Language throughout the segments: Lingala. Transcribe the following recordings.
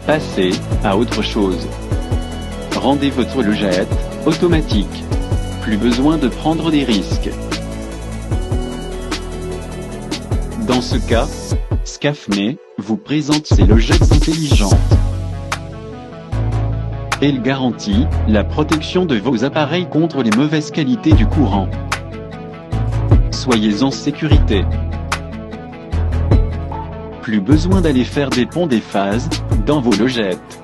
Passez à autre chose. Rendez votre logette automatique. Plus besoin de prendre des risques. Dans ce cas, Scafme vous présente ses logettes intelligentes. Elle garantit la protection de vos appareils contre les mauvaises qualités du courant. Soyez en sécurité. Plus besoin d'aller faire des ponts des phases dans vos logettes,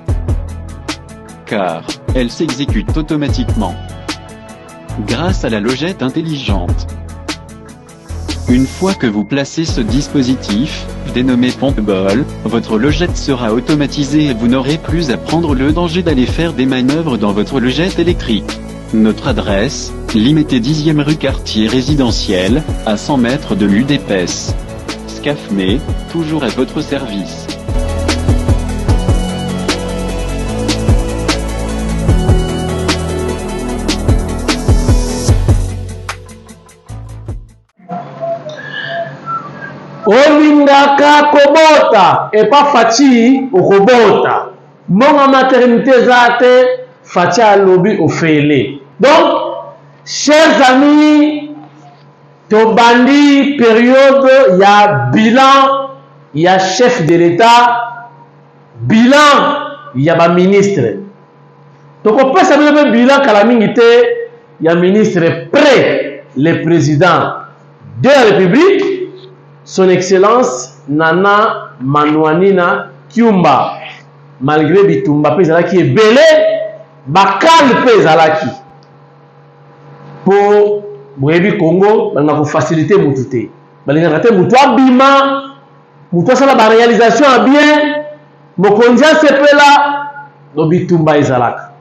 car elles s'exécutent automatiquement grâce à la logette intelligente. Une fois que vous placez ce dispositif, dénommé Pompeball, votre logette sera automatisée et vous n'aurez plus à prendre le danger d'aller faire des manœuvres dans votre logette électrique. Notre adresse, Limité 10e rue quartier résidentiel, à 100 mètres de l'UDPS. Scafme, toujours à votre service. Olingaka kobota et pas Fati okobota. Mon maternité zate Fati a lobby au fêlé. Donc, chers amis, Tobandi période, il y a bilan, il y a chef de l'État, bilan, il y a ministre. Donc on peut savoir le bilan qu'à la minute, il y a ministre près le président de la République. Son Excellence Nana Manuanina Kiumba, malgré Bitumba Pezalaki est belé, Bakal Pezalaki. Pour Brébi Congo, on a facilité Moutouté. On a fait Moutoua Bima, Moutoua Sala la réalisation à bien, Mokondia Sepela, no Bitumba Ezalaka.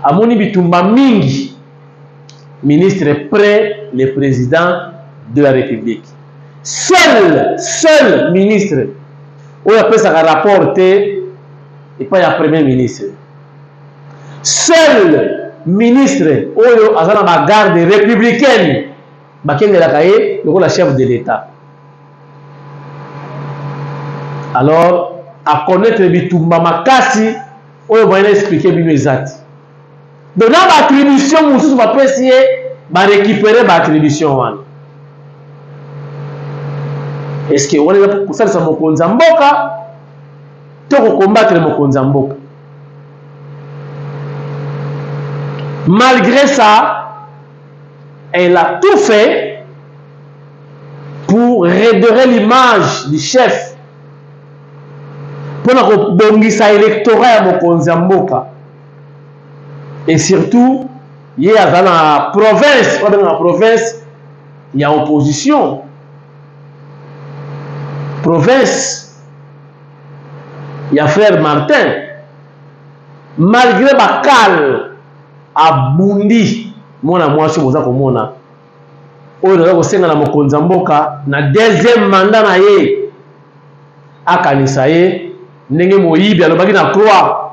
Amoni Bitumba Mingi, ministre près le président de la République. Seul ministre où il appelle ça rapporté et pas le premier ministre. Seul ministre où il a la garde républicaine, le chef de l'État. Alors, à connaître Bitumba Makasi, où il va expliquer bien exact. Donc, dans l'attribution, nous va récupérer l'attribution. Est-ce que on est là pour ça Mokonza Mboka pour combattre le Mokonza Mboka? Malgré ça, elle a tout fait pour redorer l'image du chef pour que sa électorat à Mokonza Mboka. Et surtout, il y a dans la province, il y a opposition. Province, il y a frère Martin, malgré Bakal à Bundi, mona mwasi boza komona oyo naza kosenga na Mokonza Mboka na deuxième mandat na ye akanisa ye ndenge moyibi alobaki na croix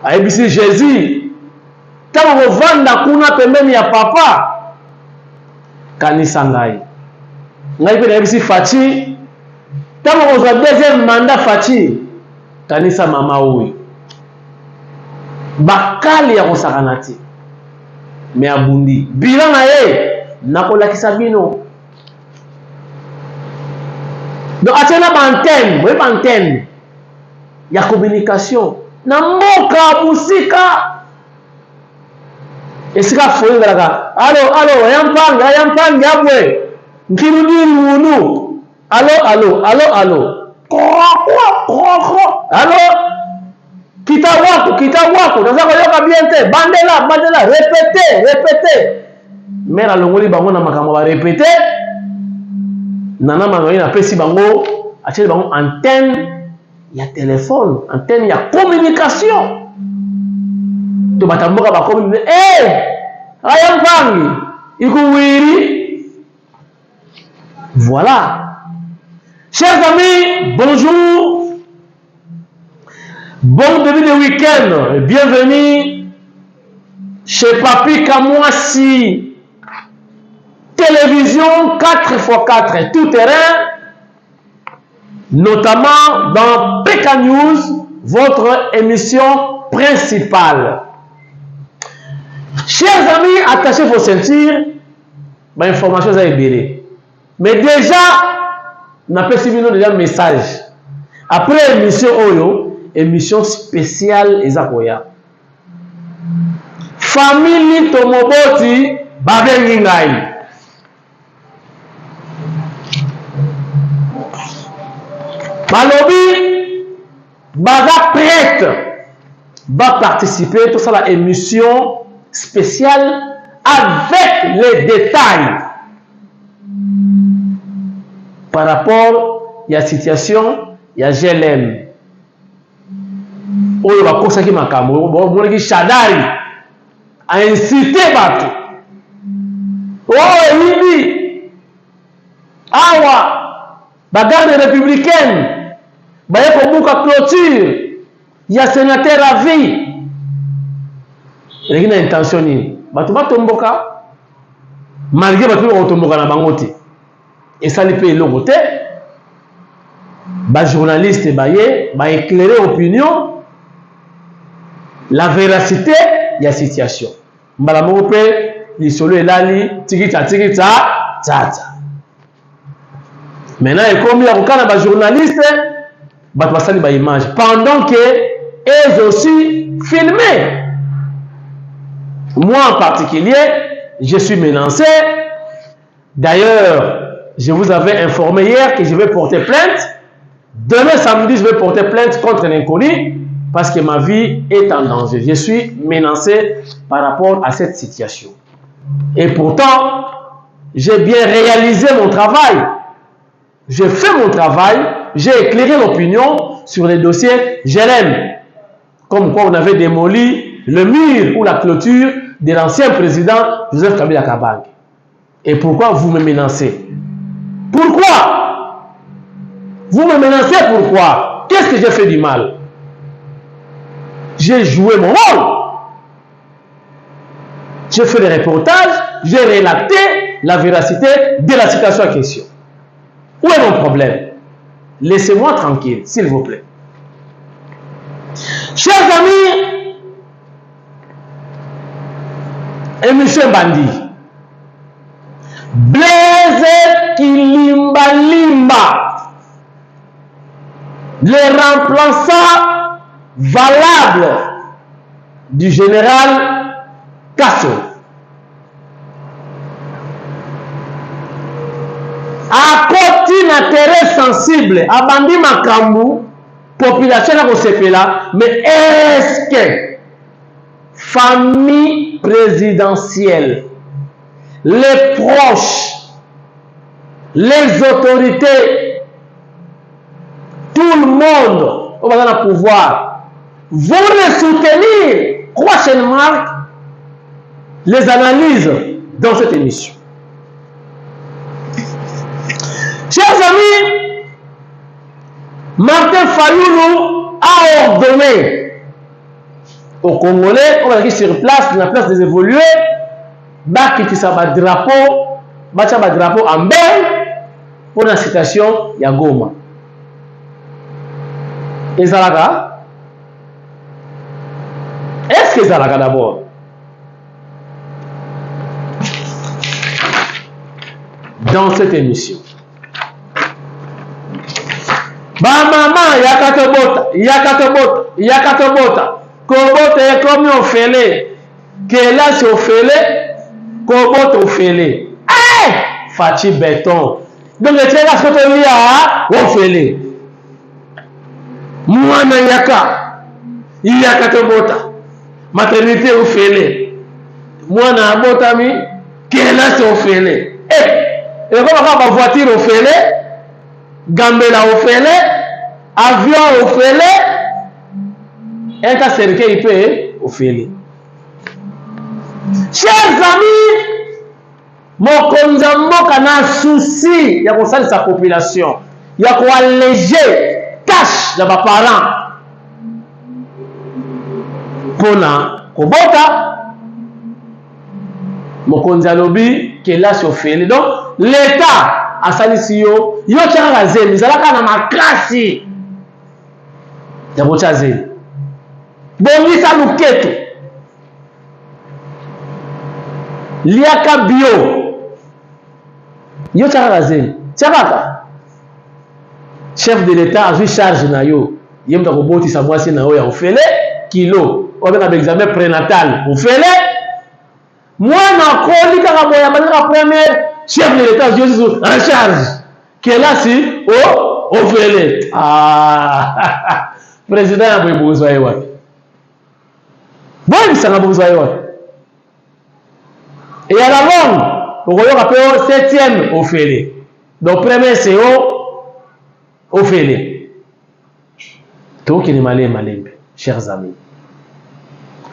ayebisi Jésus tango kovanda kuna pembeni ya papa kanisa ngai pe nayebisi Fati tango kozwa deuxième mandat Fati kanisa mama oyo bakali ya kosakana te me abundi bilan na ye nakolakisa bino donc atiana bantenne oye bantenne ya communication na mboka musika esika foyi ezalaka alo yampange abwe nkirudiri wunu alo kita wako naza koyoka bien te bandela répéter mère alongoli bango na makambo ba répéter nana manoi na pesi bango atie bango antenne ya téléphone antenne ya communication to batamboka ba communiquer ayampangi ikuwiri. Voilà. Chers amis, bonjour. Bon début de week-end. Bienvenue chez Papi Kamwasi. Télévision 4x4 tout terrain. notamment dans PK News, votre émission principale. Chers amis, attachez vos ceintures. Ma information est libérée. Mais déjà, on appelle déjà un message. Après l'émission Oyo, émission spéciale Ezakoya. Famille Tomoboti, Babengi Ngai. Malobi, Baga prête, va participer tout ça à l'émission spéciale avec les détails par rapport à la situation, il y a GLM. On va consacrer ma caméra, on va Shadari a incité Batou. Oh, Libi, Awa, bagarre républicaine. Baye Kobuka clôture, il y a sénateur à vie. Il y a une intention. Batou Batomboka, malgré Batou Batomboka na bangote. Et ça les paye l'autre côté. Bas journaliste baye, ba éclairer opinion, la véracité de la situation. Mbalamongo pe, li solo elali, tikita, tata. Maintenant, il comme il y a un journaliste, ba image pendant que elles aussi filmé. Moi en particulier, je suis menacé. D'ailleurs, je vous avais informé hier que je vais porter plainte. Demain samedi, je vais porter plainte contre l'inconnu parce que ma vie est en danger. Je suis menacé par rapport à cette situation. Et pourtant, j'ai bien réalisé mon travail. J'ai fait mon travail, j'ai éclairé l'opinion sur les dossiers GLM. Comme quoi on avait démoli le mur ou la clôture de l'ancien président Joseph Kabila Kabange. Et pourquoi vous me menacez? Pourquoi? Vous me menacez pourquoi? Qu'est-ce que j'ai fait du mal? J'ai joué mon rôle. J'ai fait des reportages, j'ai relaté la véracité de la situation en question. Où est mon problème? Laissez-moi tranquille, s'il vous plaît. Chers amis, émission Bandi, Blaise Kilimbalimba, le remplaçant valable du général Kasso, a côté d'intérêt sensible à Bandi Makambu, population à Kosepela, mais est-ce que famille présidentielle, les proches, les autorités, tout le monde au pouvoir vont les soutenir prochainement les analyses dans cette émission. Chers amis, Martin Fayoulou a ordonné aux Congolais, on va dire sur place, la place des évolués, qui s'abat drapeau en belle pour la citation Yagoma. Et Zalaga, est-ce que Zalaga d'abord? Dans cette émission, maman, yakatobota, Kobota est comme on fait que là c'est au fêlé, Kobota au fêlé. Eh, Fati béton. Donc le tien là ce que tu dis au fêlé. Mwana yakatobota, maternité au fêlé. Mwana abotami, que là c'est au fêlé. Eh, et comment ma voiture au fêlé? Gambela au fêlé, avion au fêlé, un cas cercueil peut au fêlé. Chers amis, mon konzambo kana souci, il y a sa population, il y a quoi alléger tâche de mes parents. Pona kobota, mon konzalobi qui est là sur fêlé. Donc l'État asalisi yo yo tiaka zeli ezalaka na makasi ya kotia zeli bongisa luketo liaka bio yo tiaka zeli tiakaka chef de l'état azwi charge na yo ye mutu akobotisa mwasi na yo ya ofele kilo obenga baexamen prénatal ofele mwana akoli kaka boya bazaka première chef de l'état azwi en charge kelasi ofele président ya boye bozwa ye wapi boyebisanga bozwa ye wapi et à la longue okoyoka mpe 7e ofele donc premier CO ofele tokende malembe chers amis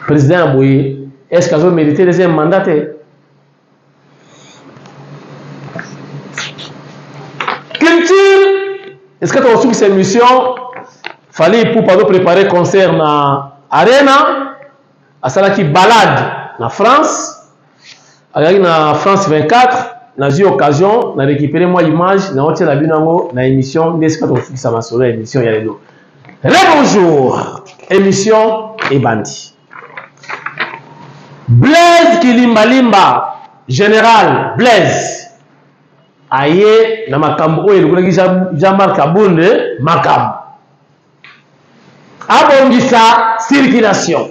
président ya boye est-ce qu'il a mérité deuxième mandat? Culture, est-ce que tu as reçu cette mission? Fallait pour préparer concert na Arena, à cela qui balade na France, na France 24, na eu occasion na récupérer moi l'image na hôtel la binango na émission n'est-ce que tu as reçu ça ma solo émission ya lelo. Bonjour, émission et bandit. Blaise Kilimbalimba, général Blaise, aye na makambo oyo elokolaki Jean-Marc Kabonde makambo abongisa circulation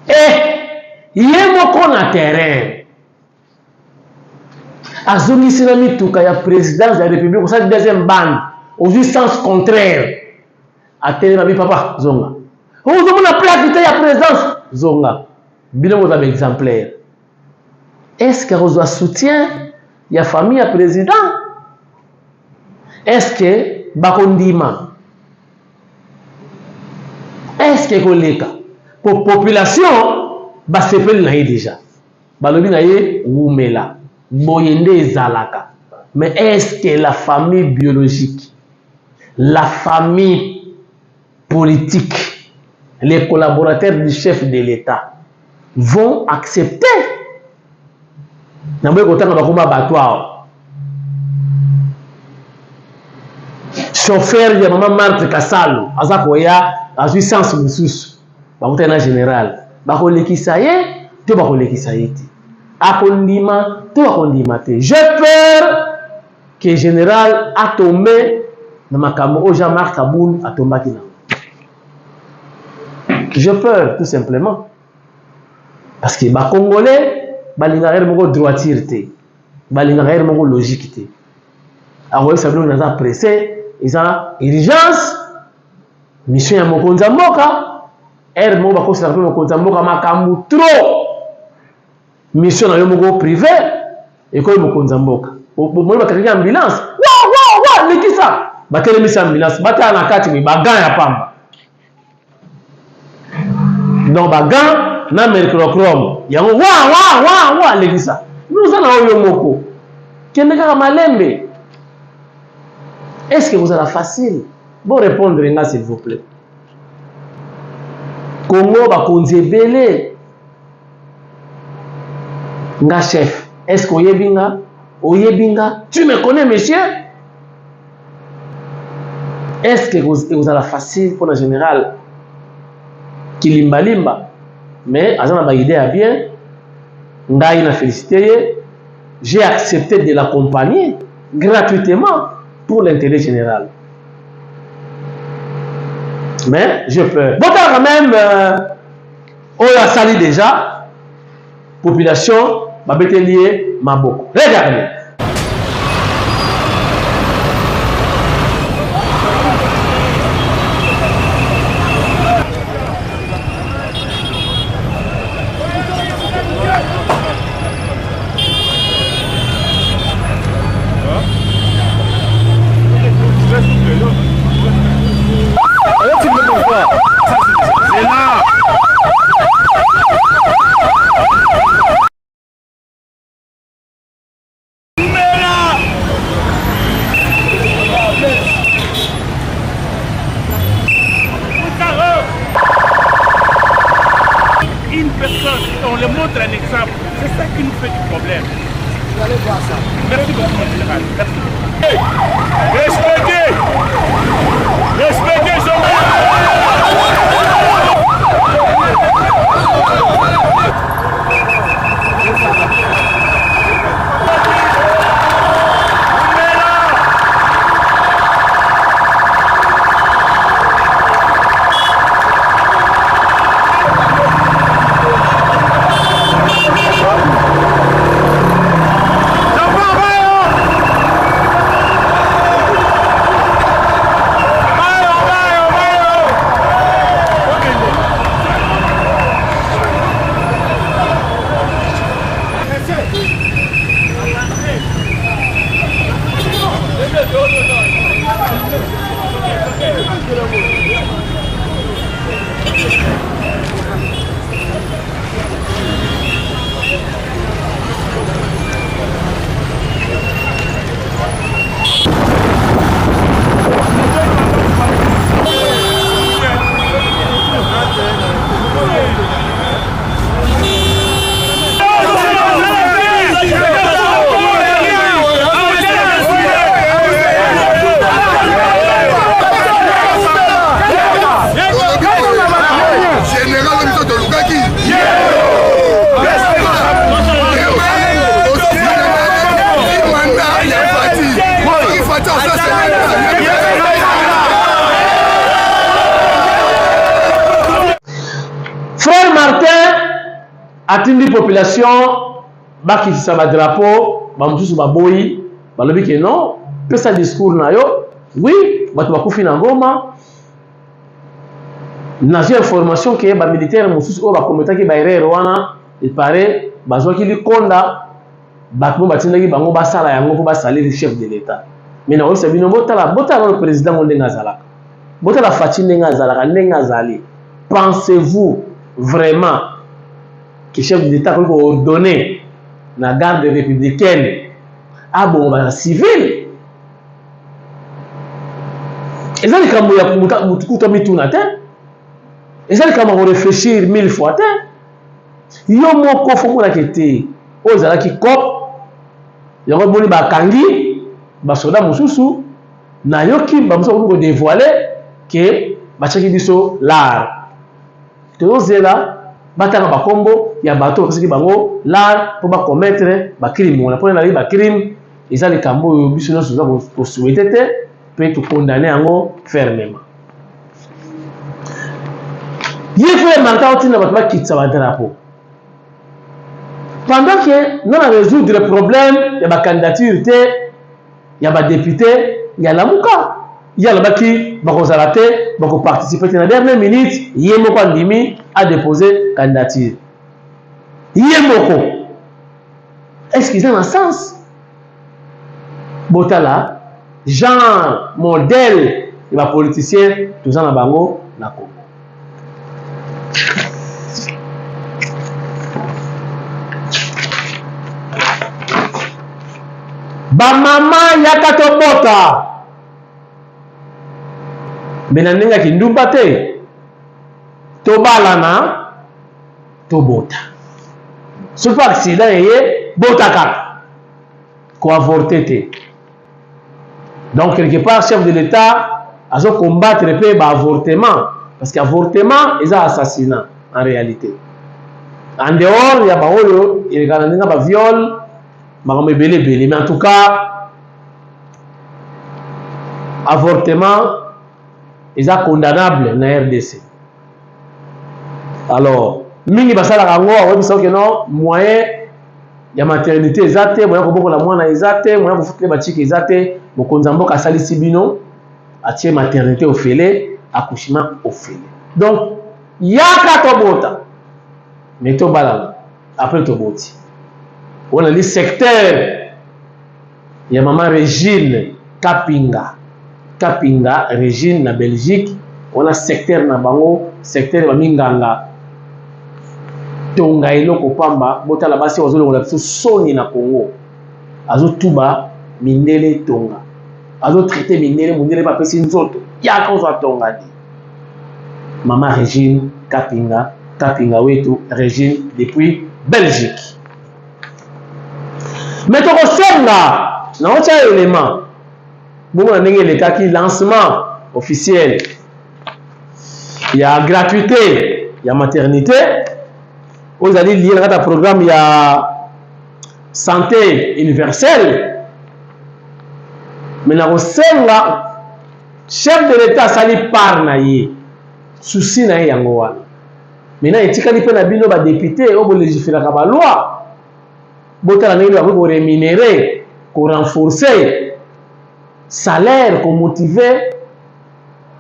ye moko na terrain azongisi na mituka ya présidence ya république osali deuxième bande ozwi sens contraire atelema bi papa zonga ozomona plaque ya présidence zonga bino bozaba exemplaire. Est-ce que vous avez soutien il y a famille à président? Est-ce que bakondima? Est-ce que koleka pour population basepeli na ye déjà balobi na ye wumela boyende ezalaka mais est-ce que la famille biologique, la famille politique, les collaborateurs du chef de l'État vont accepter? Chauffeur de maman Marthe Kassalo, Azakoya, a jouissance mususu, bakutana général, bakolekisa ye, to bakolekisa ye te. Akondima, to akondima te. J'ai peur que général a tombé dans ma caméra, Jean-Marc Kaboul a tombé qui j'ai peur, tout simplement. Parce que les Congolais, ils ont une droiture, ils ont une logique. Alors, ils sont pressés, ils ont urgence, mission ya mokonza mboka, mo ba ko sa mokonza mboka makambu trop. Mission na yo moko privé, et ko mokonza mboka. Mo ba kaki ambulance. Wa, nikisa. Ba kele misa ambulance, bata na kati mi bagan ya pamba. Donc bagan na mercurochrome yango wa lekisa nous allons oyo moko kende kaka malembe. Est-ce que vous avez facile? Bon répondre nga s'il vous plaît. Congo ba konzebele nga chef. Est-ce que oyebinga tu me connais monsieur? Est-ce que vous avez facile pour le général Kilimbalimba? Mais azana ba idée à bien ngai na félicité, j'ai accepté de l'accompagner gratuitement pour l'intérêt général. Mais je peux. Bon, quand même, on a sali déjà. Population, ma bétélier, ma beaucoup. Regardez. On le montre un exemple. C'est ça qui nous fait du problème. Vous allez voir ça. Merci beaucoup, mon général. Merci. Respectez. Respectez son Frère Martin atteint la population, qui sa ba drapeau, ba mususu ba boyi, ba lobi que non, peut ça discours na yo, oui, ba to ba kufi na ngoma. Na j'ai information que ba militaire mususu o ba kometa ki ba erreur wana, il paraît bazwa ki li konda ba ko batinda ki bango ba sala yango ko ba salir chef de l'état. Mais na osa bino botala le président ngo ndenga zalaka. Botala Faci ndenga zalaka ndenga zali. Pensez-vous vraiment que chef d'État peut ordonner la garde républicaine à bon civil? Et ça, c'est comme et ça, c'est comme réfléchir 1000 fois. Il y a un mot qui est aux ala qui cop, il y a un mot qui kangi, basoda mususu, na yoki bamuso dévoiler que bachaki biso l'art. Tozela batanga bakombo ya bato kasi bango l'art pour ba commettre ba crime on appelle la ba crime ils les cambo biso no souza pour souhaiter peut tout condamner ango fermement. Il faut maintenant tina bato ba kitsa ba drapeau pendant que non à résoudre le problème ya ba candidature ya ba député ya la muka ya la baki bakozalate bako participer dans la dernière minute yemoko andimi a déposé candidature yemoko est-ce qu'ils ont un sens botala genre modèle de ba politicien tous en bango na Congo. Ba mama yakato bota benanenga kindumba te tobalana tobota sur pas accident yé botaka ko avorter te. Donc quelque part chef de l'état a combattre pe ba avortement parce qu'avortement est un assassinat en réalité. En dehors ya ba oyo il gananga ba viol ba belé mais en tout cas avortement est condamnable na RDC. Alors, mingi basala kango awebi que non moyen ya maternité ezate moyen ko bokola mwana ezate moyen ko futle bachiki ezate mokonza mboka salisi bino atie maternité au félé accouchement au félé. Donc yaka tobota mais to balala après toboti on a le secteur ya maman Régine Kapinga Régine na Belgique on a secteur na bango secteur ba minganga tonga eloko pamba botala basi wazolongola biso soni na Congo azo tuba mindele tonga azo traiter mindele ba pesi nzoto yaka ozo tonga di maman Régine Kapinga wetu Régine depuis Belgique. Mais tu ressembles là, dans un élément. Bon, on a le lancement officiel. Il y a gratuité, il y a maternité. Vous allez lire dans le programme, il y a santé universelle. Mais dans le là, chef de l'État sali par naïe, souci naïe yangoa. Maintenant, il y a des députés qui ont légiféré la loi. Ils ont rémunéré, renforcer salaire, pour motiver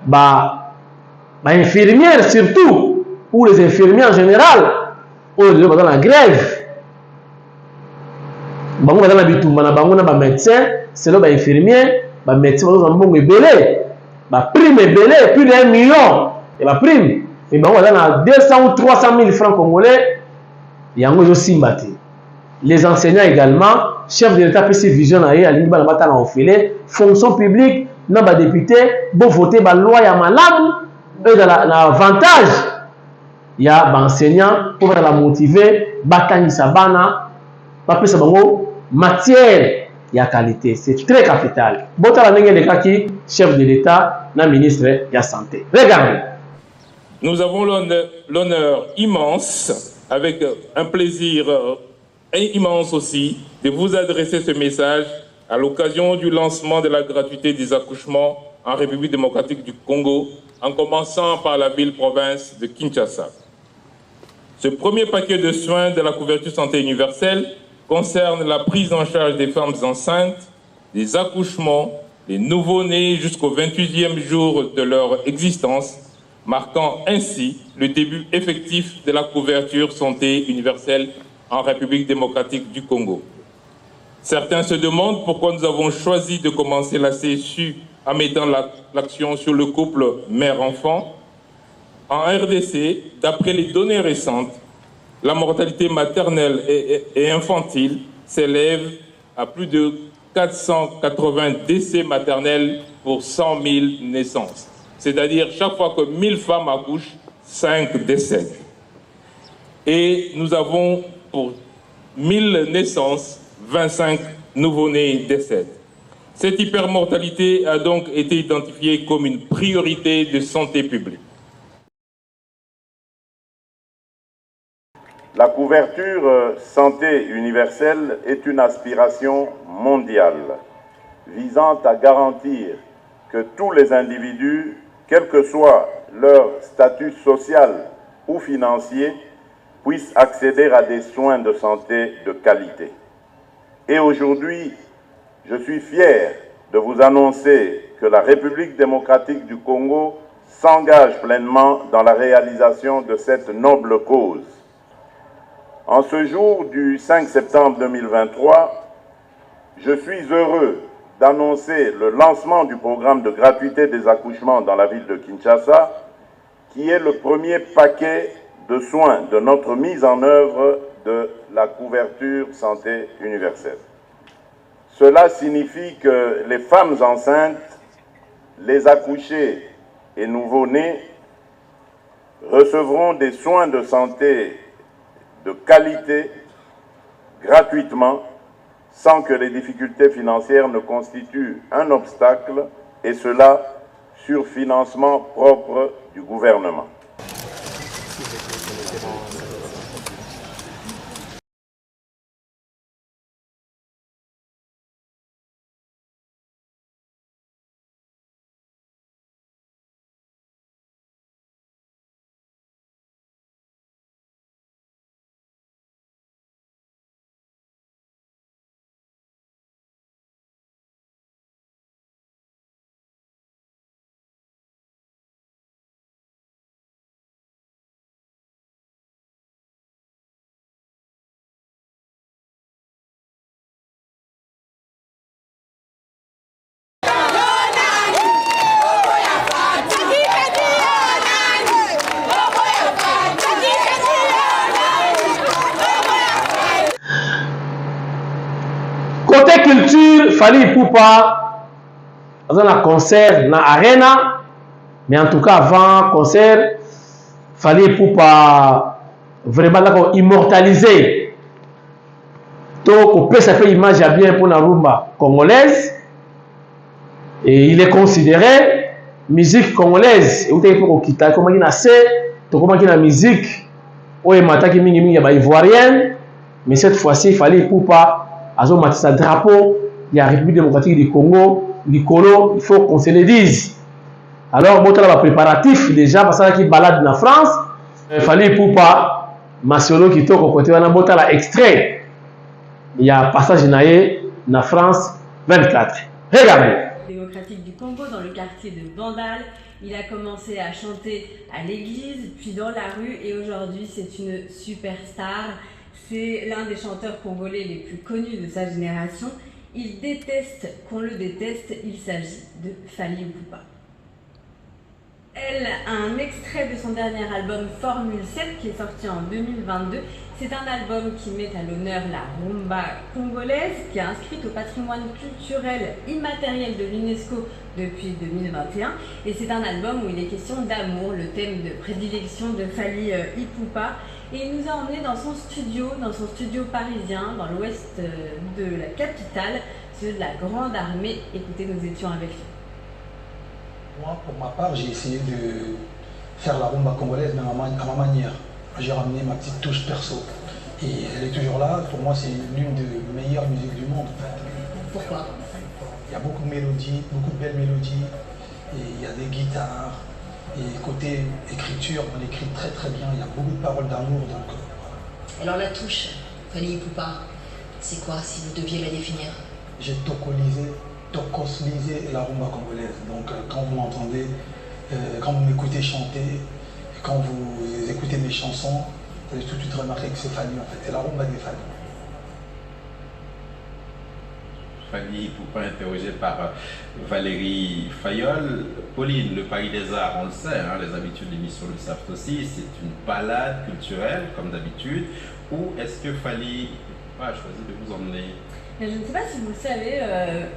les infirmières surtout, ou les infirmiers en général, ou les dans la grève. Dans les médecins, c'est les infirmiers, les médecins ont prime plus d'1 million. Et la prime, et dans 200 ou 300 000 francs congolais, il y a un simbati. Les enseignants également, chef de l'État PC Vision à fonction publique, non ba député, bon voter la loi ya malade, et dans l'avantage, il y a enseignants pour la motiver, batani sabana, pas ça bango matière ya qualité, c'est très capital. Bota la nenge de kaki, chef de l'État, na ministre de la santé. Regardez. Nous avons l'honneur immense, avec un plaisir immense aussi, de vous adresser ce message à l'occasion du lancement de la gratuité des accouchements en République démocratique du Congo, en commençant par la ville-province de Kinshasa. Ce premier paquet de soins de la couverture santé universelle concerne la prise en charge des femmes enceintes, des accouchements, des nouveau-nés jusqu'au 28e jour de leur existence, marquant ainsi le début effectif de la couverture santé universelle en République démocratique du Congo. Certains se demandent pourquoi nous avons choisi de commencer la CSU en mettant l'action sur le couple mère-enfant. En RDC, d'après les données récentes, la mortalité maternelle et infantile s'élève à plus de 480 décès maternels pour 100 000 naissances. C'est-à-dire chaque fois que 1000 femmes accouchent, 5 décèdent. Et nous avons pour 1000 naissances, 25 nouveau-nés décèdent. Cette hypermortalité a donc été identifiée comme une priorité de santé publique. La couverture santé universelle est une aspiration mondiale visant à garantir que tous les individus, quel que soit leur statut social ou financier, puissent accéder à des soins de santé de qualité. Et aujourd'hui, je suis fier de vous annoncer que la République démocratique du Congo s'engage pleinement dans la réalisation de cette noble cause. En ce jour du 5 septembre 2023, je suis heureux d'annoncer le lancement du programme de gratuité des accouchements dans la ville de Kinshasa, qui est le premier paquet de soins de notre mise en œuvre de la couverture santé universelle. Cela signifie que les femmes enceintes, les accouchés et nouveau-nés recevront des soins de santé de qualité gratuitement, sans que les difficultés financières ne constituent un obstacle, et cela sur financement propre du gouvernement. Côté culture, Fally Ipupa, dans un concert dans Arena, mais en tout cas avant concert, Fally Ipupa vraiment là immortalisé Donc, ça fait image à bien pour la rumba congolaise. Et il est considéré musique congolaise. Et vous avez pour quitter comment il a comment il a musique. Oui, mataki mingi mingi ba ivoirienne. Mais cette fois-ci, il fallait pour pas azo matisa drapeau. Il y a la République démocratique du Congo, du Colo. Il faut qu'on se le dise. Alors, bon, là, préparatif déjà parce qu'il balade en France. Il fallait pour pas Masolo qui toque au côté de la extrait. Il y a un passage en France 24. Regardez. Démocratique du Congo, dans le quartier de Bandal. Il a commencé à chanter à l'église, puis dans la rue, et aujourd'hui c'est une superstar. C'est l'un des chanteurs congolais les plus connus de sa génération. Il déteste qu'on le déteste, il s'agit de Fally Ipupa. Elle a un extrait de son dernier album Formule 7 qui est sorti en 2022. C'est un album qui met à l'honneur la rumba congolaise qui est inscrite au patrimoine culturel immatériel de l'UNESCO depuis 2021. Et c'est un album où il est question d'amour, le thème de prédilection de Fally Ipupa. Et il nous a emmenés dans son studio parisien, dans l'ouest de la capitale, celui de la Grande Armée. Écoutez, nous étions avec lui. Moi, pour ma part, j'ai essayé de faire la rumba congolaise, mais à ma manière. J'ai ramené ma petite touche perso. Et elle est toujours là. Pour moi, c'est l'une des meilleures musiques du monde, en fait. Pourquoi? Il y a beaucoup de mélodies, beaucoup de belles mélodies. Et il y a des guitares. Et côté écriture, on écrit très très bien. Il y a beaucoup de paroles d'amour. Donc, alors la touche, Fally Ipupa, c'est quoi si vous deviez la définir? J'ai tokoslisé la rumba congolaise. Donc quand vous m'entendez, quand vous m'écoutez chanter, quand vous écoutez mes chansons, vous allez tout de suite remarquer que c'est Fally en fait, c'est la rumba des Fally. Fally Ipupa interrogé par Valérie Fayolle. Pauline, le Paris des Arts, on le sait, hein, les habitudes de l'émission le savent aussi, c'est une balade culturelle comme d'habitude. Où est-ce que Fally Ipupa a choisi de vous emmener? Je ne sais pas si vous le savez,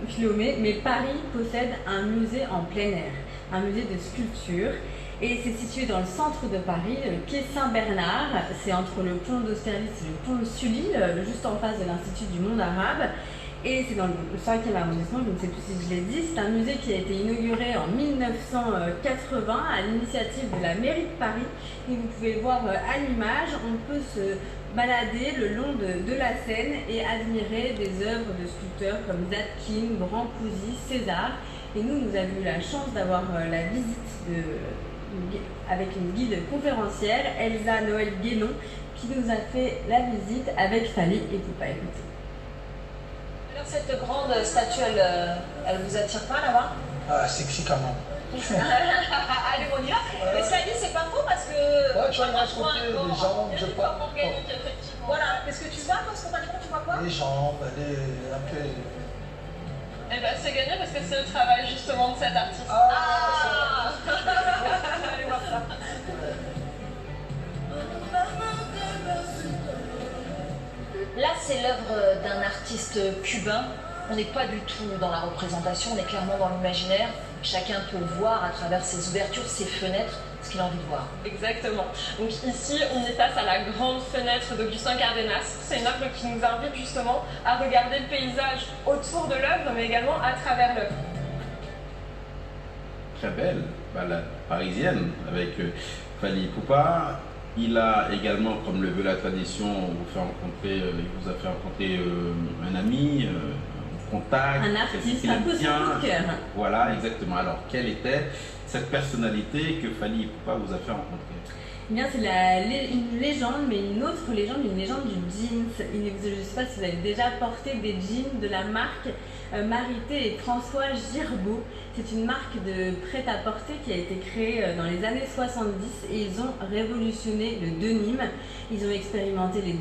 Philomé, mais Paris possède un musée en plein air, un musée de sculpture. Et c'est situé dans le centre de Paris, le quai Saint-Bernard. C'est entre le pont d'Austerlitz et le pont de Sully, juste en face de l'Institut du monde arabe. Et c'est dans le 5e arrondissement, je ne sais plus si je l'ai dit. C'est un musée qui a été inauguré en 1980 à l'initiative de la mairie de Paris. Et vous pouvez le voir à l'image, on peut se balader le long de la Seine et admirer des œuvres de sculpteurs comme Zadkine, Brancusi, César. Et nous avons eu la chance d'avoir la visite avec une guide conférencière, Elsa Noël Guénon, qui nous a fait la visite avec Fally Ipupa. Écoutez. Alors cette grande statue, elle vous attire pas là-bas? Ah, sexy quand même. Allez, on y va. Mais ça dit, c'est pas faux parce que... Ouais, tu vois, il reste côté, les jambes, je pas. Voilà, qu'est-ce que tu vois toi, spontanément, tu vois quoi? Les jambes, elle est un peu... Eh ben c'est gagné parce que c'est le travail justement de cet artiste. Ah. Allez voir ça. Là, c'est l'œuvre d'un artiste cubain. On n'est pas du tout dans la représentation, on est clairement dans l'imaginaire. Chacun peut voir à travers ses ouvertures, ses fenêtres, ce qu'il a envie de voir. Exactement. Donc ici, on est face à la grande fenêtre d'Augustin Cardenas. C'est une œuvre qui nous invite justement à regarder le paysage autour de l'œuvre, mais également à travers l'œuvre. Très belle balade parisienne avec Fally Ipupa. Il a également, comme le veut la tradition, il vous a fait rencontrer un ami, un contact. Un artiste, un peu sur coup de cœur. Voilà, exactement. Alors, quelle était cette personnalité que Fally Ipupa vous a fait rencontrer? Eh bien, c'est une légende, mais une autre légende, une légende du jeans. Je ne sais pas si vous avez déjà porté des jeans de la marque Marité et François Girbeau. C'est une marque de prêt-à-porter qui a été créée dans les années 70 et ils ont révolutionné le denim. Ils ont expérimenté les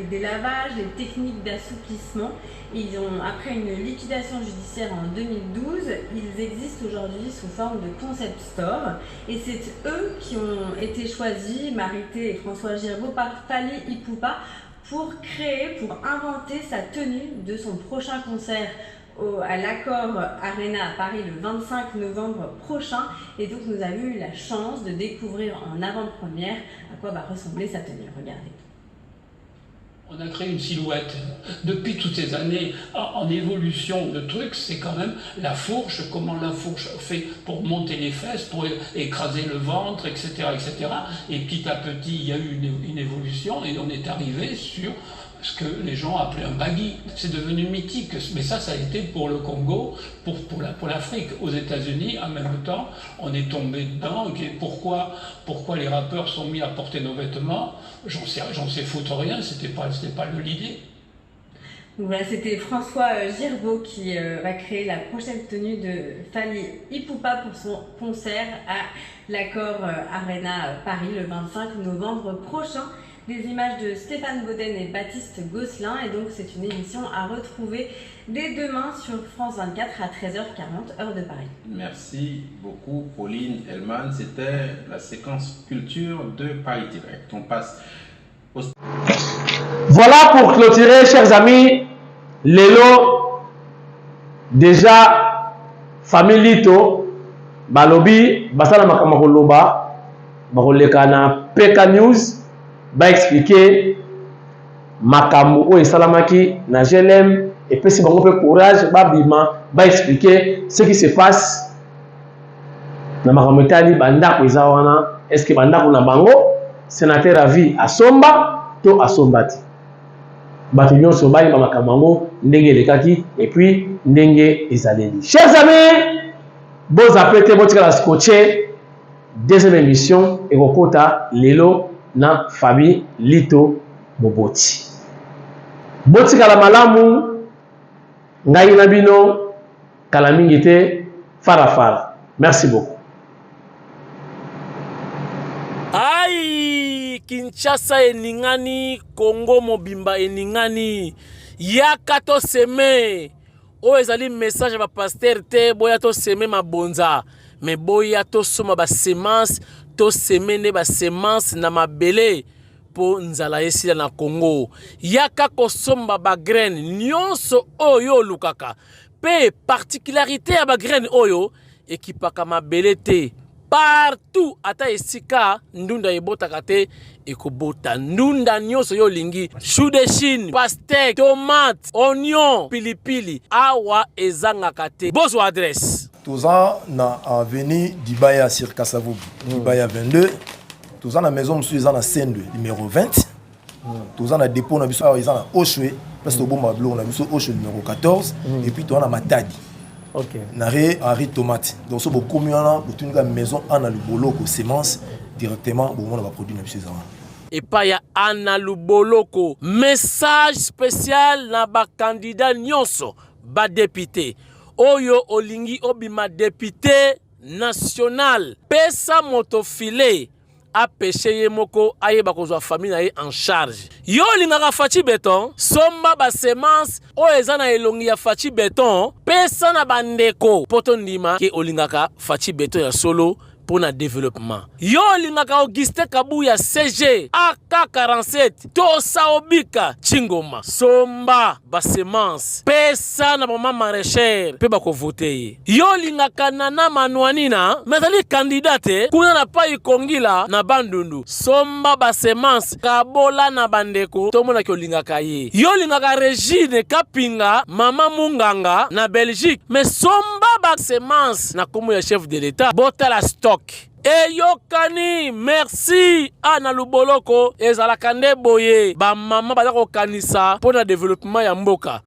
délavages, les techniques d'assouplissement. Ils ont, après une liquidation judiciaire en 2012, ils existent aujourd'hui sous forme de concept store. Et c'est eux qui ont été choisis, Marité et François Girbeau, par Fally Ipupa pour inventer sa tenue de son prochain concert à l'Accor Arena à Paris le 25 novembre prochain. Et donc nous avons eu la chance de découvrir en avant-première à quoi va ressembler sa tenue. Regardez. On a créé une silhouette. Depuis toutes ces années, en évolution de trucs, c'est quand même la fourche, comment la fourche fait pour monter les fesses, pour écraser le ventre, etc., etc. Et petit à petit, il y a eu une évolution et on est arrivé sur ce que les gens appelaient un baggy. C'est devenu mythique, mais ça a été pour le Congo, pour l'Afrique. Aux États-Unis, en même temps, on est tombé dedans. Pourquoi les rappeurs sont mis à porter nos vêtements? J'en sais foutre rien, c'était pas l'idée. Voilà, c'était François Girbeau qui va créer la prochaine tenue de Fally Ipupa pour son concert à l'Accor Arena Paris le 25 novembre prochain. Des images de Stéphane Bauden et Baptiste Gosselin, et donc c'est une émission à retrouver dès demain sur France 24 à 13h40 heure de Paris. Merci beaucoup Pauline Hellman, c'était la séquence culture de Paris Direct. On passe au... Voilà pour clôturer, chers amis, Lelo, déjà, famille Lito, Balobi, Basala Makamakoloba, Barolekana, PK News, va expliquer Makamu et Salamaki, na GLM, et puis si on fait courage, va expliquer ce qui se passe dans Makametali, Banda Kouizawana, est-ce que Banda Kounabango, sénateur à vie à Somba, to à Sombati. Bataillon Sobaï, Makamango, Ndenge Lekaki, et puis Ndenge Ezaleli. Chers amis, bon appétit, bon tika la scotché, deuxième émission, et Rokota, Lelo, na famille Lito Moboti. Boti kala malamu ngai na bino kala mingi te fara. Merci beaucoup. Aïe, Kinshasa eningani, Congo mobimba eningani. Yaka to seme. O ezali message ba pasteur te boya to seme mabonza. Mais boya to soma ba semence to semene ba semence na mabele po nzala esila na Congo. Yaka kosomba ba graine nyonso oyo lukaka. Pe particularité ya ba graine oyo ekipaka mabele te. Partout ata esika ndunda ebotaka te ekobota ndunda nyonso yo lingi. Chou de Chine, pastèque, tomate, oignon, pilipili awa ezangaka te. Bozwa adresse. Tous ans, na avenue Dibaya sur Kassavoub, Dibaya 22. Tous ans, la maison, nous sommes à Sende, numéro 20. Tous ans, la dépôt, nous sommes à Oshwe, parce que bon, nous sommes à Oshwe, numéro 14. Et puis, nous sommes à Matadi. Ok. Nous sommes à Henri Tomate. Donc, nous sommes à la maison, on a le boloko, sémence, directement, bon, on va produire nos choses. Et pas ya Anna Luboloko. Message spécial na ba candidat nyonso, ba député. Oyo olingi obima député national. Pesa motofile a péché yemoko aye bakozwa famille na ye en charge. Yo lingaka fachi béton, somba ba semence o ezana elongi ya fachi béton, pesa na bandeko poto ndima ke olingaka fachi béton ya solo pour le développement. Yo lingaka Auguste Kabuya CG AK47 Tosa Obika Chingoma Somba Basemance Pesa na mama maraîchère pe bako voter. Yo lingaka Nana Manouanina metali candidate kuna na pai Kongila na Bandundu Somba Basemance Kabola na bandeko tomona ki lingaka ye. Yo lingaka Regine Kapinga Mama Munganga na Belgique mais Somba Basemance na komo ya chef de l'État bota la stock. Eyokani, merci Anna Luboloko ezalaka nde boye ba mama bazako kanisa pour le développement ya mboka.